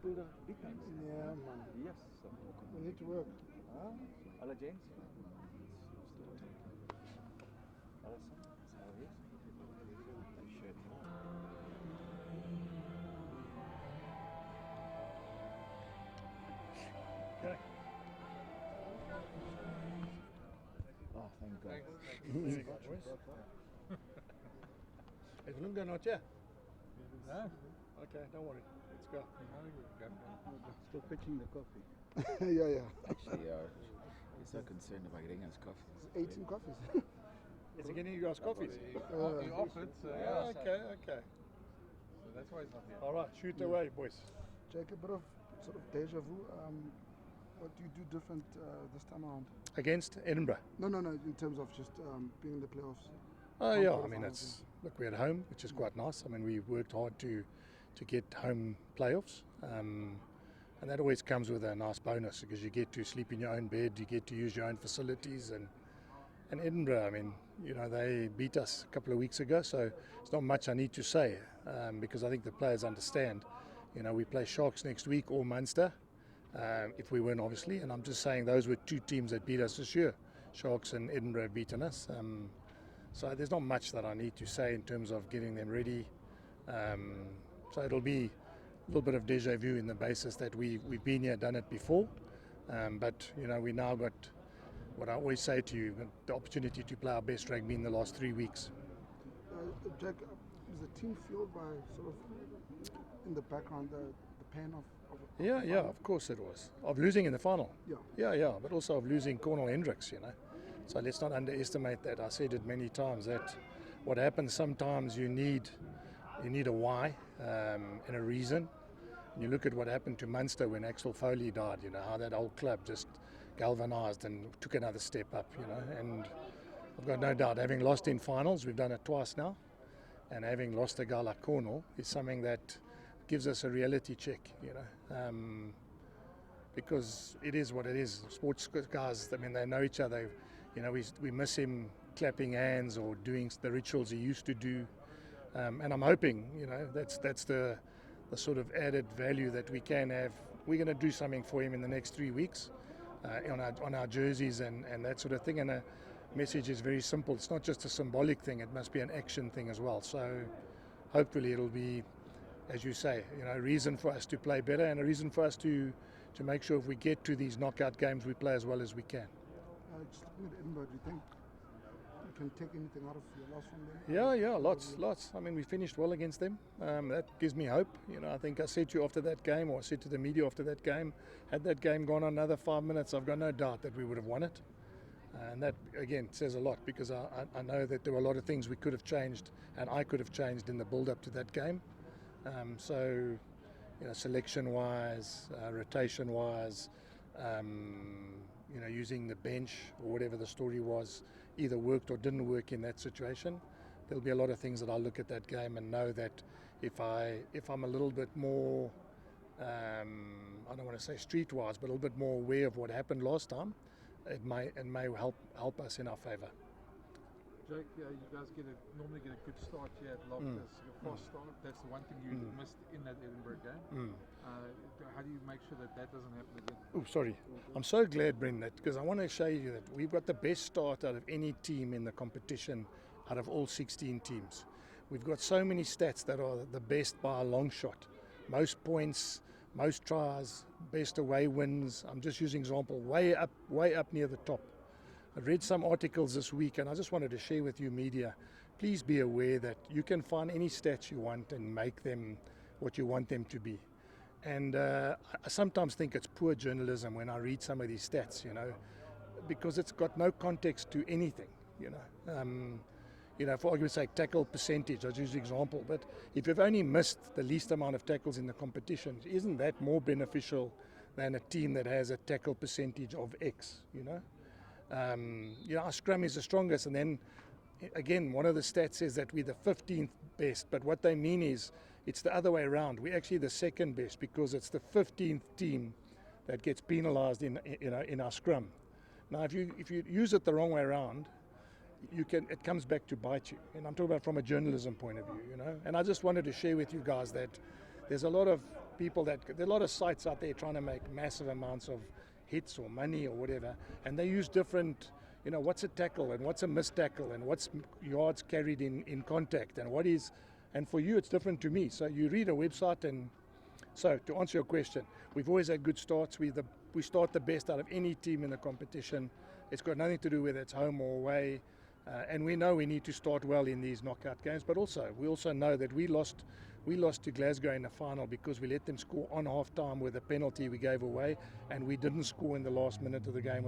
Edinburgh weekends. Yeah, man. Yes. We need to work. Alle James. Alles. How is? Shit. Okay. Oh, thank God. Is Lunga not here? No? Okay, don't worry. Let's go. Still pitching the coffee. Yeah. Actually, he's so concerned about getting us coffee. 18 coffees. Is he getting you guys coffees? He offered, so yeah. Okay. So that's why he's not here. All right, shoot away, boys. Jake, a bit of sort of deja vu. What do you do different this time around? Against Edinburgh? No, in terms of just being in the playoffs. Oh yeah, I mean look, we're at home, which is quite nice. I mean, we worked hard to get home playoffs, and that always comes with a nice bonus because you get to sleep in your own bed, you get to use your own facilities, and Edinburgh, I mean, they beat us a couple of weeks ago, so it's not much I need to say because I think the players understand. We play Sharks next week or Munster. If we win, obviously, and I'm just saying those were two teams that beat us this year. Sharks and Edinburgh have beaten us. So there's not much that I need to say in terms of getting them ready. So it'll be a little bit of deja vu in the basis that we've been here, done it before. But, we now got, what I always say to you, the opportunity to play our best rugby in the last 3 weeks. Jack, is the team fueled by sort of, in the background, the pain of Yeah, of course it was. Of losing in the final. Yeah, but also of losing Cornel Hendricks, So let's not underestimate that. I said it many times that what happens sometimes you need a why and a reason. And you look at what happened to Munster when Axel Foley died, how that whole club just galvanised and took another step up, And I've got no doubt, having lost in finals, we've done it twice now, and having lost a guy like Cornel is something that gives us a reality check, because it is what it is. Sports guys, I mean, they know each other. We miss him clapping hands or doing the rituals he used to do, and I'm hoping, that's the sort of added value that we can have. We're going to do something for him in the next 3 weeks on our jerseys and that sort of thing. And the message is very simple. It's not just a symbolic thing. It must be an action thing as well. So hopefully it'll be, as you say, a reason for us to play better and a reason for us to make sure if we get to these knockout games, we play as well as we can. Just looking at Edinburgh, do you think you can take anything out of your loss from them? Yeah, lots. I mean, we finished well against them. That gives me hope. I think I said to you after that game, or I said to the media after that game, had that game gone on another 5 minutes, I've got no doubt that we would have won it. And that, again, says a lot because I know that there were a lot of things we could have changed and I could have changed in the build-up to that game. So, selection-wise, rotation-wise, using the bench or whatever the story was, either worked or didn't work in that situation. There'll be a lot of things that I'll look at that game and know that if I'm a little bit more, I don't want to say streetwise, but a little bit more aware of what happened last time, it may help us in our favour. Jake, you guys normally get a good start here at Loftus. Your fast start, that's the one thing you missed in that Edinburgh game. How do you make sure that doesn't happen again? Oh, sorry. I'm so glad, Brendan, because I want to show you that we've got the best start out of any team in the competition, out of all 16 teams. We've got so many stats that are the best by a long shot. Most points, most tries, best away wins. I'm just using example, way up near the top. I read some articles this week and I just wanted to share with you, media. Please be aware that you can find any stats you want and make them what you want them to be. And I sometimes think it's poor journalism when I read some of these stats, because it's got no context to anything, for argument's sake, tackle percentage, I'll use the example, but if you've only missed the least amount of tackles in the competition, isn't that more beneficial than a team that has a tackle percentage of X, Our scrum is the strongest, and then again, one of the stats says that we're the 15th best, but what they mean is it's the other way around. We're actually the second best because it's the 15th team that gets penalised in our scrum. Now, if you use it the wrong way around, it comes back to bite you. And I'm talking about from a journalism point of view, And I just wanted to share with you guys that there's a lot of people there are a lot of sites out there trying to make massive amounts of hits or money or whatever, and they use different, what's a tackle and what's a missed tackle and what's yards carried in contact and what is, and for you it's different to me. So you read a website, and so to answer your question, we've always had good starts. We start the best out of any team in the competition. It's got nothing to do whether it's home or away. And we know we need to start well in these knockout games, but we also know that we lost to Glasgow in the final because we let them score on half-time with a penalty we gave away, and we didn't score in the last minute of the game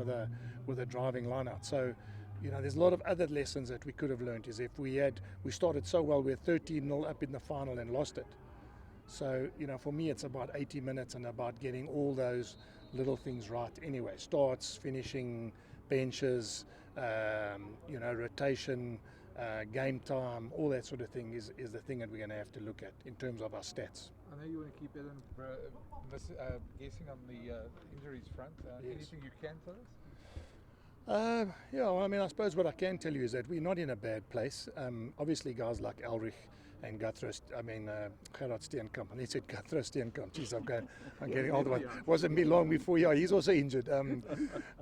with a driving line-out. So, there's a lot of other lessons that we could have learned. Is if we started so well, we're 13-0 up in the final and lost it. So, for me, it's about 80 minutes and about getting all those little things right anyway. Starts, finishing, benches, rotation, game time, all that sort of thing is the thing that we're going to have to look at in terms of our stats. I know you want to keep Edinburgh guessing on the injuries front. Yes. Anything you can tell us? I suppose what I can tell you is that we're not in a bad place. Obviously, guys like Elrich and Gerard Steenkamp. And he said Guthrie Steenkamp. Jeez, I'm getting old. It wasn't me long before. Yeah, he's also injured.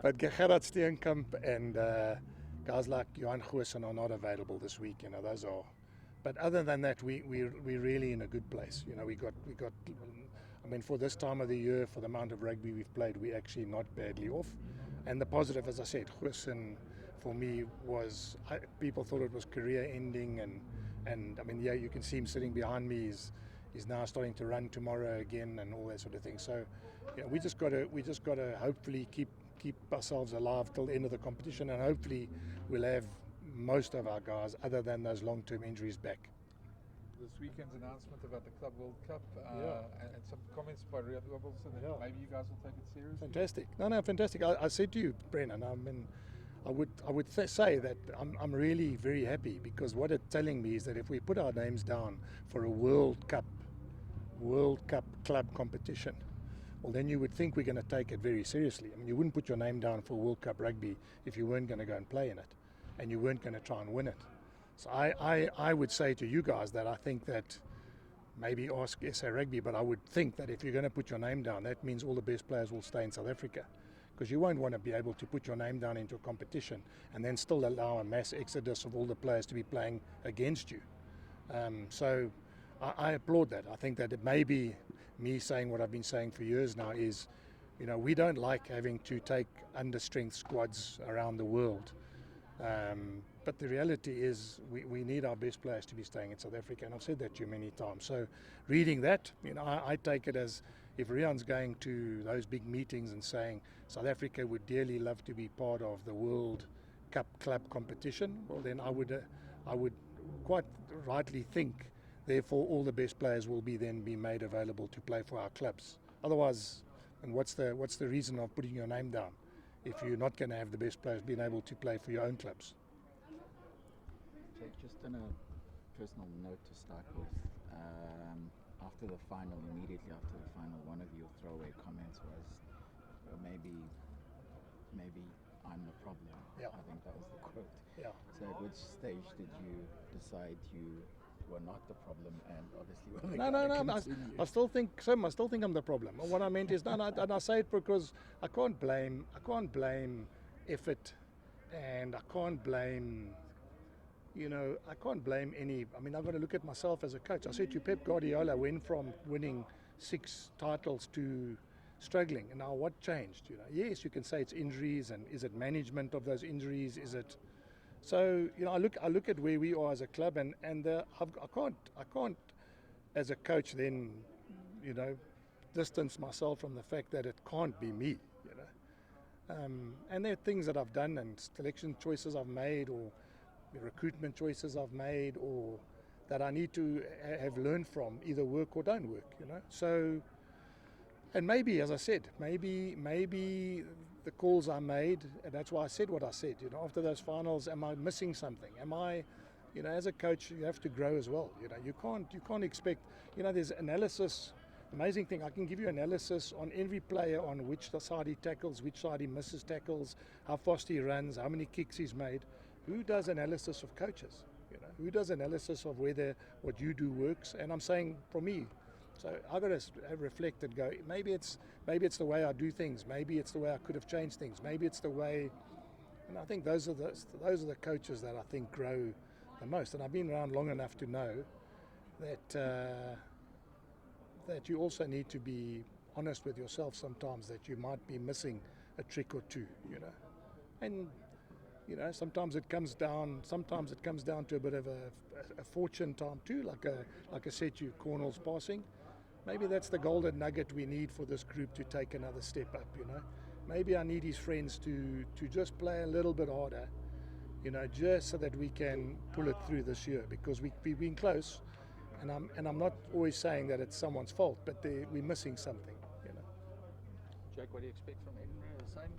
But Gerard Steenkamp and guys like Johan Goosen are not available this week. Those are. But other than that, we're really in a good place. We got. For this time of the year, for the amount of rugby we've played, we're actually not badly off. And the positive, as I said, Goosen for me was. People thought it was career ending and you can see him sitting behind me. He's now starting to run tomorrow again and all that sort of thing. So, we just got to hopefully keep ourselves alive till the end of the competition, and hopefully we'll have most of our guys, other than those long-term injuries, back. This weekend's announcement about the Club World Cup and some comments by Rian Wilson. Maybe you guys will take it seriously. Fantastic. No, fantastic. I said to you, Brennan, I would say that I'm really very happy, because what it's telling me is that if we put our names down for a World Cup club competition, well, then you would think we're going to take it very seriously. You wouldn't put your name down for World Cup rugby if you weren't going to go and play in it, and you weren't going to try and win it. So I would say to you guys that I think that, maybe ask SA Rugby, but I would think that if you're going to put your name down, that means all the best players will stay in South Africa. Because you won't want to be able to put your name down into a competition and then still allow a mass exodus of all the players to be playing against you. So I applaud that. I think that it may be me saying what I've been saying for years now is, we don't like having to take under-strength squads around the world. But the reality is we need our best players to be staying in South Africa, and I've said that to you many times. So reading that, I take it as, if Rian's going to those big meetings and saying South Africa would dearly love to be part of the World Cup club competition, well, then I would quite rightly think, therefore, all the best players will be made available to play for our clubs. Otherwise, and what's the reason of putting your name down if you're not going to have the best players being able to play for your own clubs? Jake, just on a personal note to start with, after the final, immediately after the final, one of your throwaway comments was, maybe I'm the problem. Yeah. I think that was the quote. Yeah. So at which stage did you decide you were not the problem, and obviously No. I still think I'm the problem. What I meant is, and I say it because I can't blame effort, and I can't blame any. I've got to look at myself as a coach. I said to you, Pep Guardiola went from winning 6 titles to struggling, and now what changed? Yes, you can say it's injuries, and is it management of those injuries? Is it? So I look at where we are as a club, and I can't as a coach then distance myself from the fact that it can't be me. And there are things that I've done and selection choices I've made, or recruitment choices I've made, or that I need to have learned from, either work or don't work. So, and maybe, as I said, maybe the calls I made, and that's why I said what I said. After those finals, am I missing something? Am I, as a coach, you have to grow as well. You can't expect. There's analysis. Amazing thing, I can give you analysis on every player, on which side he tackles, which side he misses tackles, how fast he runs, how many kicks he's made. Who does analysis of coaches? Who does analysis of whether what you do works? And I'm saying, for me, So I got to reflect and go. Maybe it's the way I do things. Maybe it's the way I could have changed things. Maybe it's the way. And I think those are the coaches that I think grow the most. And I've been around long enough to know that that you also need to be honest with yourself sometimes, that you might be missing a trick or two, and sometimes it comes down to a bit of a fortune time too, like I said, you Cornell's passing. Maybe that's the golden nugget we need for this group to take another step up. Maybe I need his friends to just play a little bit harder, just so that we can pull it through this year, because we've been close. And I'm not always saying that it's someone's fault, but we're missing something. Jake, what do you expect from Edinburgh? The same?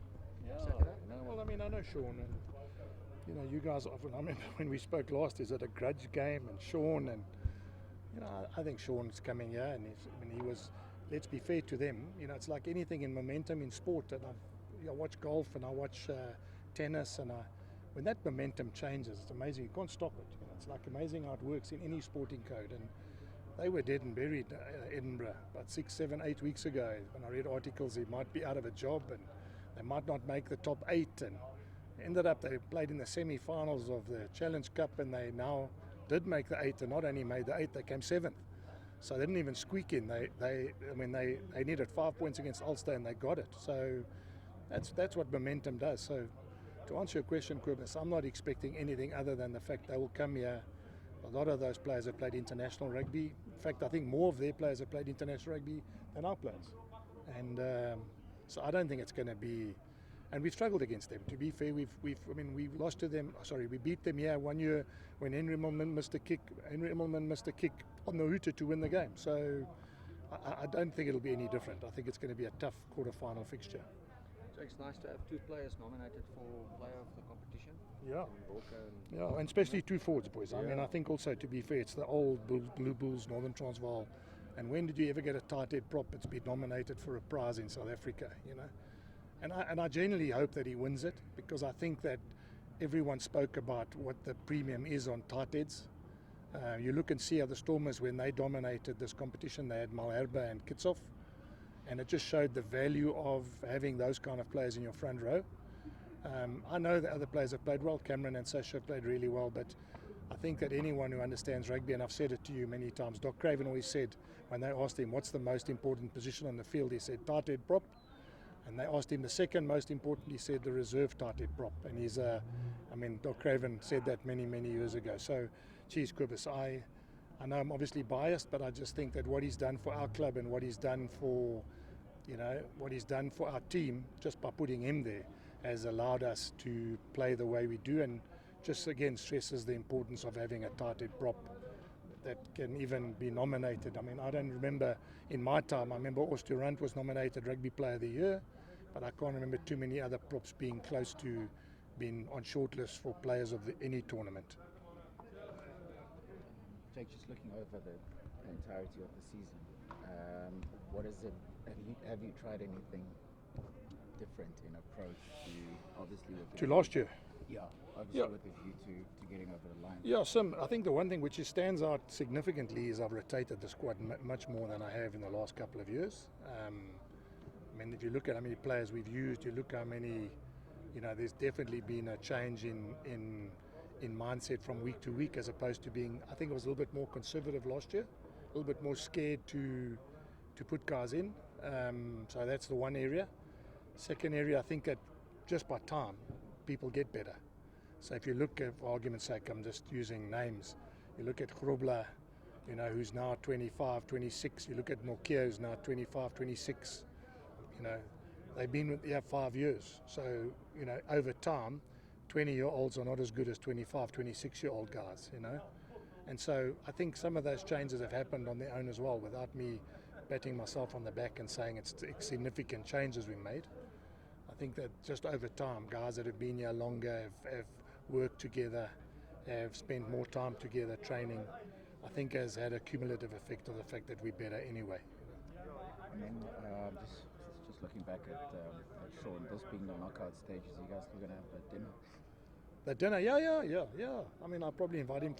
Yeah. No, well, I mean, I know Sean, and you guys often. I remember when we spoke last, is it a grudge game? And Sean, and I think Sean's coming here, and he was. Let's be fair to them. It's like anything in momentum in sport. And I watch golf and I watch tennis, and when that momentum changes, it's amazing. You can't stop it. It's like amazing how it works in any sporting code. And they were dead and buried, Edinburgh, about 6, 7, 8 weeks ago. When I read articles, he might be out of a job and they might not make the top 8. And ended up, they played in the semi-finals of the Challenge Cup, and they now did make the 8. And not only made the 8, they came 7th. So they didn't even squeak in. They needed 5 points against Ulster, and they got it. So that's what momentum does. So to answer your question, Kobus, I'm not expecting anything other than the fact they will come here. A lot of those players have played international rugby. In fact, I think more of their players have played international rugby than our players. And so I don't think it's going to be. And we've struggled against them. To be fair, we lost to them. Sorry, we beat them here one year when Henry Immelman missed a kick on the hooter to win the game. So I don't think it'll be any different. I think it's going to be a tough quarter-final fixture. So it's nice to have 2 players nominated for player of the competition. Yeah. And especially 2 forwards, boys. I mean, I think also, to be fair, it's the old Blue Bulls, Northern Transvaal. And when did you ever get a tight head prop that's been nominated for a prize in South Africa? And I genuinely hope that he wins it, because I think that everyone spoke about what the premium is on tight heads. You look and see how the Stormers, when they dominated this competition, they had Malherbe and Kitshoff. And it just showed the value of having those kind of players in your front row. I know that other players have played well. Cameron and Sasha played really well, but I think that anyone who understands rugby, and I've said it to you many times, Doc Craven always said, when they asked him what's the most important position on the field, he said tight head prop. And they asked him the second most important, he said the reserve tight head prop. And he's Doc Craven said that many, many years ago. So, geez, Kobus, I know I'm obviously biased, but I just think that what he's done for our club and what he's done for our team, just by putting him there, has allowed us to play the way we do, and just again stresses the importance of having a tight head prop that can even be nominated. I mean, I don't remember in my time, I remember Osturant was nominated Rugby Player of the Year, but I can't remember too many other props being close to being on shortlist for players of any tournament. Jake, just looking over the entirety of the season, what is it? Have you tried anything different in approach to, obviously, with last year? Yeah, obviously with the view to getting over the line. Yeah, I think the one thing which stands out significantly is I've rotated the squad much more than I have in the last couple of years. I mean, if you look at how many players we've used, you look how many, there's definitely been a change in mindset from week to week, as opposed to being, I think it was a little bit more conservative last year, a little bit more scared to put guys in. So that's the one area. Second area, I think that just by time, people get better. So if you look at, for argument's sake, I'm just using names, you look at Grobler, who's now 25, 26, you look at Nokia, who's now 25, 26, they've been with 5 years. So, over time, 20-year-olds are not as good as 25, 26-year-old guys, And so I think some of those changes have happened on their own as well, without me patting myself on the back and saying it's significant changes we made. I think that just over time, guys that have been here longer have worked together, have spent more time together training, I think has had a cumulative effect of the fact that we're better anyway. And then just looking back at Sean, this being the knockout stages, you guys still going to have the dinner? The dinner, yeah. I mean, I'll probably invite him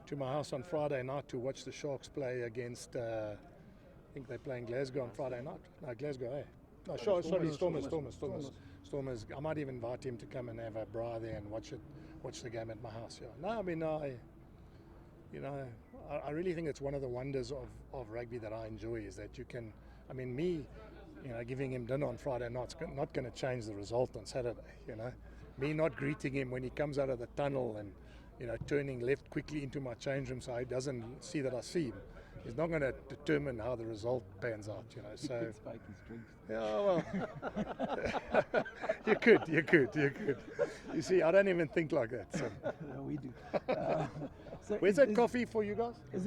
to my house on Friday night to watch the Sharks play against think they're playing Glasgow on Friday night. No, Glasgow, eh? No, Stormers. Stormers. I might even invite him to come and have a bra there and watch the game at my house. Yeah. No, I mean, I really think it's one of the wonders of rugby that I enjoy is that you can, I mean, me, giving him dinner on Friday night's not going to change the result on Saturday, Me not greeting him when he comes out of the tunnel and, turning left quickly into my change room so he doesn't see that I see him. He's not going to determine how the result pans out, He So, could spike his drinks. yeah, well, you could. You see, I don't even think like that. So. No, we do. So Where's that coffee for you guys? Is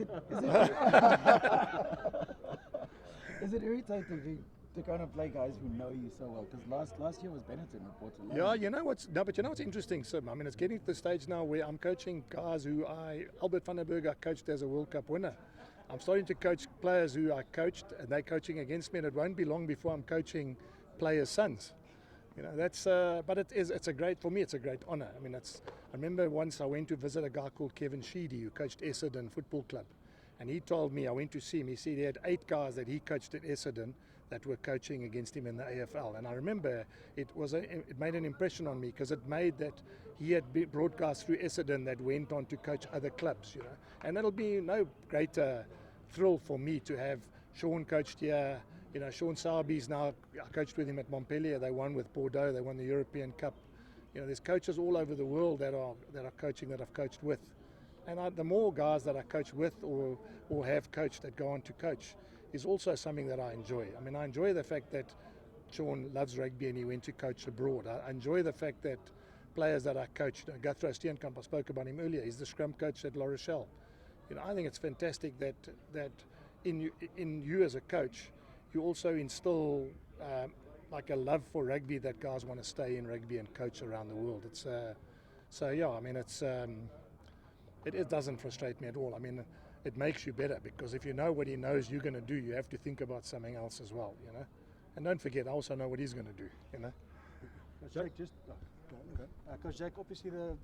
it irritating to kind of play guys who know you so well? Because last year was Benetton who brought along. Yeah, you know what's interesting, Sim. I mean, it's getting to the stage now where I'm coaching guys Albert van der Berg, I coached as a World Cup winner. I'm starting to coach players who I coached, and they're coaching against me, and it won't be long before I'm coaching players' sons. But it's a great honour. I mean, I remember once I went to visit a guy called Kevin Sheedy who coached Essendon Football Club, and he told me, I went to see him, he said he had 8 guys that he coached at Essendon that were coaching against him in the AFL, and I remember it made an impression on me because it made that he had been broadcast through Essendon that went on to coach other clubs, and it'll be no greater thrill for me to have Sean coached here. Sean Sarby's now, I coached with him at Montpellier. They won with Bordeaux. They won the European Cup. There's coaches all over the world that are coaching that I've coached with, and the more guys that I coach with or have coached that go on to coach is also something that I enjoy. I mean, I enjoy the fact that Sean loves rugby and he went to coach abroad. I enjoy the fact that players that I coached, Guthrie Steenkamp, I spoke about him earlier. He's the scrum coach at La Rochelle. I think it's fantastic that in you as a coach, you also instill like a love for rugby that guys want to stay in rugby and coach around the world. It's it doesn't frustrate me at all. I mean, it makes you better because if you know what he knows you're going to do, you have to think about something else as well, And don't forget, I also know what he's going to do, Jake, Coach Jake, obviously the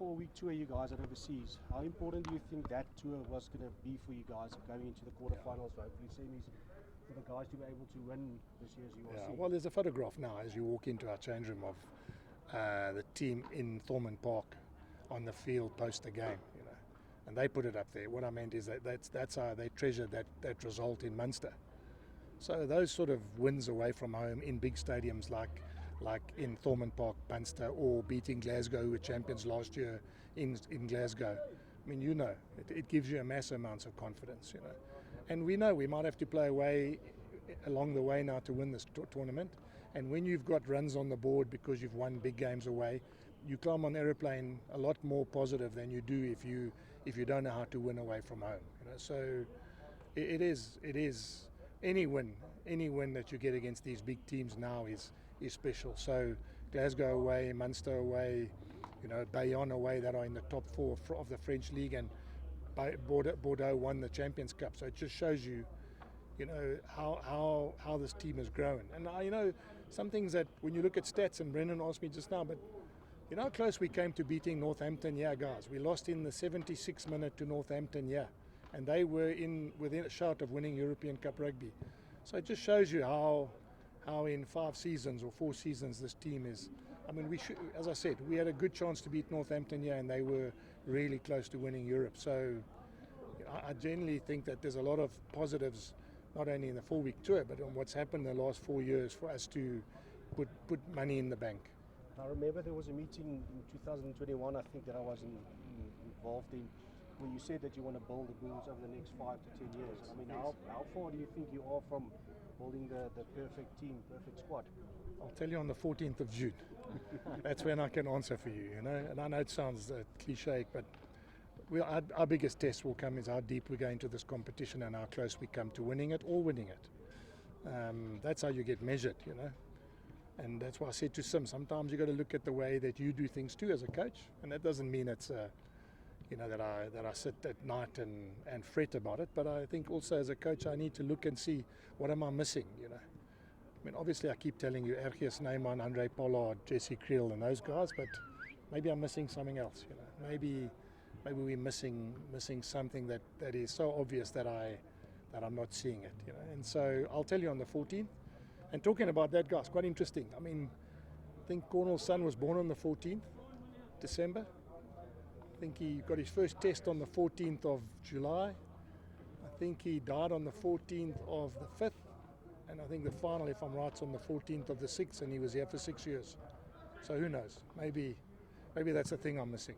4-week tour you guys had overseas, how important do you think that tour was going to be for you guys going into the quarterfinals, hopefully semis, for the guys to be able to win this year's URC? Well, there's a photograph now as you walk into our change room of the team in Thormond Park on the field post the game, and they put it up there. What I meant is that's how they treasured that result in Munster. So those sort of wins away from home in big stadiums like in Thormond Park, Munster, or beating Glasgow, who were champions last year in Glasgow. I mean, it gives you a massive amount of confidence, And we know we might have to play away along the way now to win this tournament. And when you've got runs on the board because you've won big games away, you climb on aeroplane a lot more positive than you do if you don't know how to win away from home. So it is any win that you get against these big teams now is special. So Glasgow away, Munster away, Bayonne away, that are in the top 4 of the French league, and Bordeaux won the Champions Cup. So it just shows you, how this team has grown. And some things that when you look at stats, and Brendan asked me just now, but how close we came to beating Northampton, guys. We lost in the 76th minute to Northampton, and they were within a shout of winning European Cup rugby. So it just shows you how in 5 seasons or 4 seasons this team is. I mean, as I said, we had a good chance to beat Northampton and they were really close to winning Europe. So I generally think that there's a lot of positives, not only in the 4-week tour, but on what's happened in the last 4 years for us to put money in the bank. I remember there was a meeting in 2021, I think, that I was involved in, where you said that you want to build the Bulls over the next 5 to 10 years. I mean, how far do you think you are from building the perfect team, perfect squad? I'll tell you on the 14th of June. That's when I can answer for you, And I know it sounds cliche, but our biggest test will come is how deep we go into this competition and how close we come to winning it or winning it. That's how you get measured, And that's why I said to Sim, sometimes you've got to look at the way that you do things too as a coach, and that doesn't mean it's that I sit at night and fret about it. But I think also as a coach I need to look and see what am I missing. I mean, obviously I keep telling you Ergius Neyman, Andre Pollard, Jesse Creel, and those guys, but maybe I'm missing something else. Maybe we're missing something that is so obvious that I that I'm not seeing it. You know, and so I'll tell you on the 14th. And talking about that, guys, quite interesting. I mean, I think Cornell's son was born on the 14th December. I think he got his first test on the 14th of July. I think he died on the 14th of the 5th. And I think the final, if I'm right, is on the 14th of the 6th, and he was here for 6 years. So who knows? Maybe that's the thing I'm missing.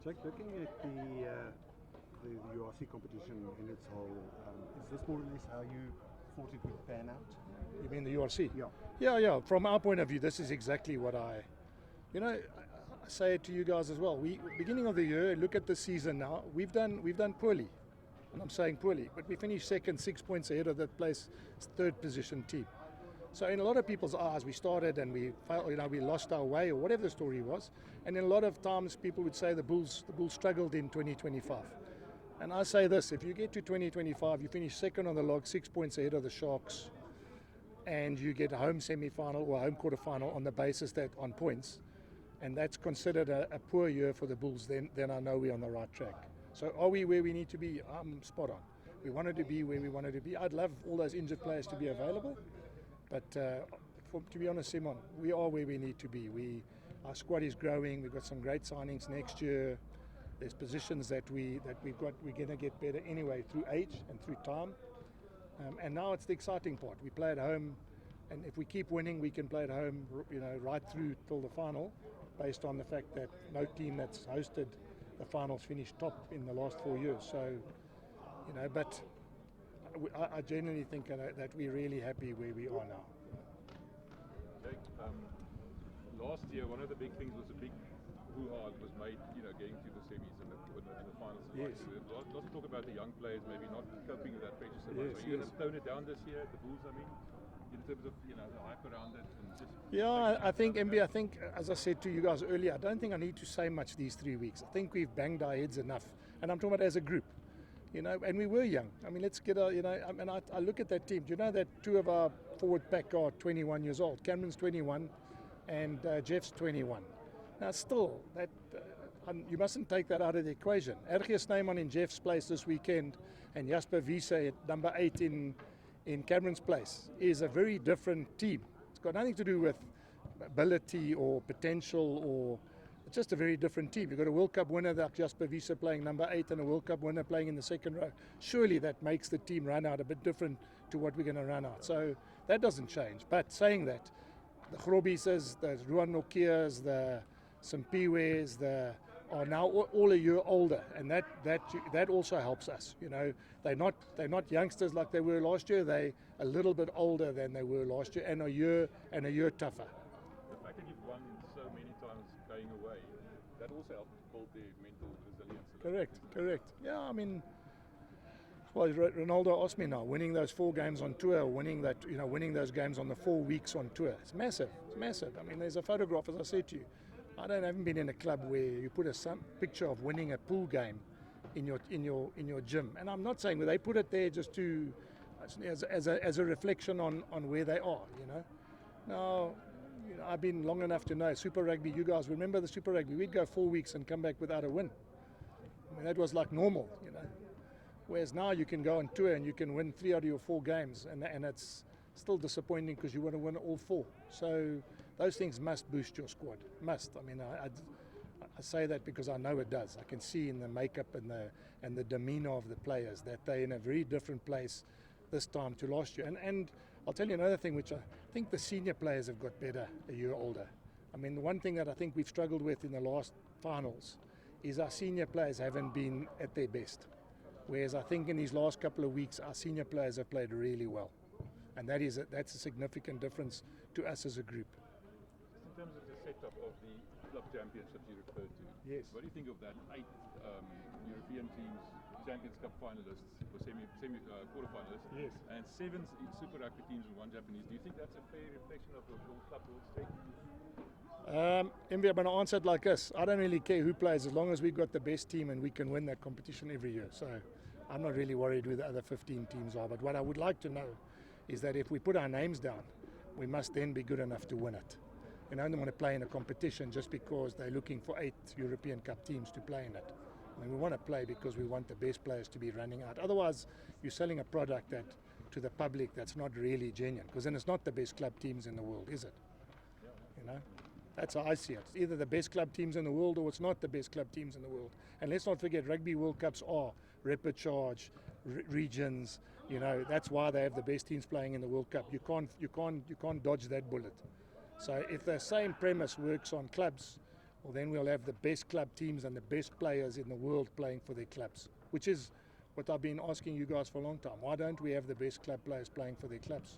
Jake, looking at the URC competition in its whole, is this more or less how you thought it would pan out? You mean the URC? Yeah. Yeah. From our point of view, this is exactly what I say it to you guys as well. We beginning of the year, look at the season now. We've done poorly, and I'm saying poorly, but we finished second, 6 points ahead of that place, third position team. So in a lot of people's eyes, we started and we felt, we lost our way or whatever the story was. And in a lot of times, people would say the Bulls struggled in 2025. And I say this: if you get to 2025, you finish second on the log, 6 points ahead of the Sharks, and you get a home semi-final or a home quarter-final on the basis that on points, and that's considered a poor year for the Bulls, then I know we're on the right track. So are we where we need to be? I'm spot on. We wanted to be where we wanted to be. I'd love all those injured players to be available, but to be honest, Simon, we are where we need to be. Our squad is growing. We've got some great signings next year. There's positions that we're going to get better anyway through age and through time. And now it's the exciting part. We play at home, and if we keep winning, we can play at home, right through till the final, based on the fact that no team that's hosted the finals finished top in the last 4 years. So, but I genuinely think that we're really happy where we are now. Jake, last year, one of the big things was a big hoo-ha was made, getting to the semis and the finals. Yes. There's lots of talk about the young players maybe not coping with that pressure so much. Yes, Are you going to tone it down this year, the Bulls, in terms of the hype around it? And just I think, MB, as I said to you guys earlier, I don't think I need to say much these 3 weeks. I think we've banged our heads enough. And I'm talking about as a group. And we were young. Let's get I look at that team. Do you know that 2 of our forward pack are 21 years old? Cameron's 21 and Jeff's 21. Now still, that you mustn't take that out of the equation. Ergie Snyman in Jeff's place this weekend and Jasper Wiese at number 8 in Cameron's place is a very different team. It's got nothing to do with ability or potential, or it's just a very different team. You've got a World Cup winner like Jasper Wiese playing number 8 and a World Cup winner playing in the second row. Surely that makes the team run out a bit different to what we're going to run out. So that doesn't change. But saying that, the Grobieses, the Ruan Nokias, the Simpiwes, are now all a year older, and that also helps us. They're not youngsters like they were last year. They're a little bit older than they were last year, and a year tougher. the fact that you've won so many times going away, that also helps build their mental resilience. Correct. Yeah, well, Ronaldo asked me now, winning those 4 games on tour, winning those games on the 4 weeks on tour, it's massive. There's a photograph, as I said to you. I haven't been in a club where you put a picture of winning a pool game in your gym, and I'm not saying they put it there just to as a reflection on where they are. Now, I've been long enough to know Super Rugby. You guys remember the Super Rugby? We'd go 4 weeks and come back without a win. That was like normal. Whereas now you can go on tour and you can win 3 out of your 4 games, and it's still disappointing because you want to win all 4. So those things must boost your squad. Must. I say that because I know it does. I can see in the makeup and the demeanour of the players that they're in a very different place this time to last year. And I'll tell you another thing, which I think the senior players have got better a year older. The one thing that I think we've struggled with in the last finals is our senior players haven't been at their best. Whereas I think in these last couple of weeks, our senior players have played really well. And that's a significant difference to us as a group. In terms of the setup of the club championships you referred to, Yes. what do you think of that? 8 European teams, Champions Cup finalists, or semi quarterfinalists, Yes. and 7 Super Rugby teams and 1 Japanese. Do you think that's a fair reflection of the whole club world strength? I'm going to answer it like this. I don't really care who plays as long as we've got the best team and we can win that competition every year. So I'm not really worried who the other 15 teams are. But what I would like to know is that if we put our names down, we must then be good enough to win it. I don't want to play in a competition just because they're looking for 8 European Cup teams to play in it. I mean, we want to play because we want the best players to be running out. Otherwise, you're selling a product that to the public that's not really genuine, because then it's not the best club teams in the world, is it? You know, that's how I see it. It's either the best club teams in the world or it's not the best club teams in the world. And let's not forget, Rugby World Cups are repechage, regions. You know, that's why they have the best teams playing in the World Cup. You can't dodge that bullet. So if the same premise works on clubs, well, then we'll have the best club teams and the best players in the world playing for their clubs, which is what I've been asking you guys for a long time. Why don't we have the best club players playing for their clubs?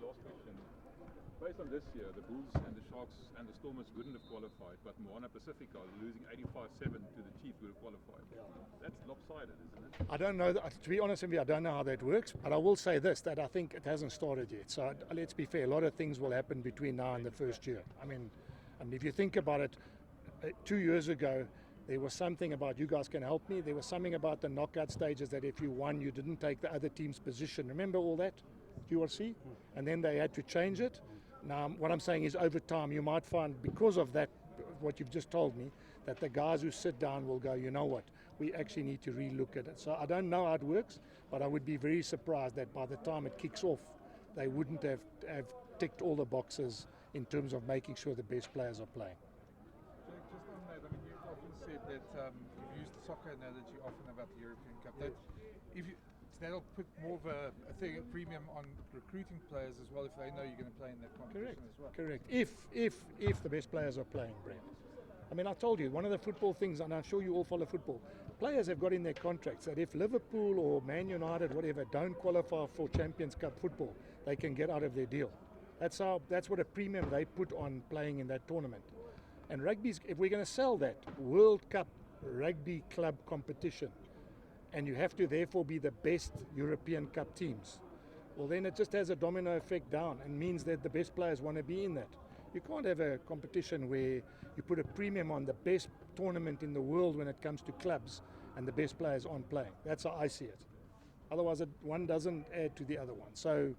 Last question. Based on this year, the Bulls and the Sharks and the Stormers wouldn't have qualified, but Moana Pacifica losing 85-7 to the Chiefs would have qualified. That's lopsided, isn't it? I don't know. To be honest with you, I don't know how that works. But I will say this, that I think it hasn't started yet. So let's be fair. A lot of things will happen between now and the first year. I mean, if you think about it, 2 years ago, there was something about, you guys can help me, there was something about the knockout stages that if you won, you didn't take the other team's position. Remember all that? QRC? And then they had to change it. Now, what I'm saying is over time, you might find, because of that, what you've just told me, that the guys who sit down will go, you know what, we actually need to relook at it. So I don't know how it works, but I would be very surprised that by the time it kicks off, they wouldn't have ticked all the boxes in terms of making sure the best players are playing. Just on that, I mean, you've often said that you've used the soccer analogy often about the European Cup. That if you, that'll put more of a premium on recruiting players as well if they know you're going to play in that competition as well. Correct. If the best players are playing, Brent. I mean, I told you, one of the football things, and I'm sure you all follow football, players have got in their contracts that if Liverpool or Man United, whatever, don't qualify for Champions Cup football, they can get out of their deal. That's what a premium they put on playing in that tournament. And rugby's, if we're going to sell that World Cup rugby club competition, and you have to therefore be the best European Cup teams, well then it just has a domino effect down and means that the best players want to be in that. You can't have a competition where you put a premium on the best tournament in the world when it comes to clubs and the best players aren't playing. That's how I see it. Otherwise one doesn't add to the other one. So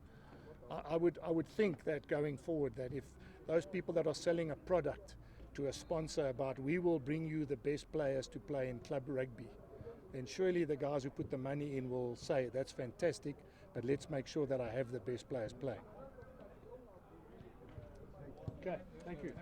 I would think that going forward, that if those people that are selling a product to a sponsor about, we will bring you the best players to play in club rugby, then surely the guys who put the money in will say, that's fantastic, but let's make sure that I have the best players playing. Okay, thank you.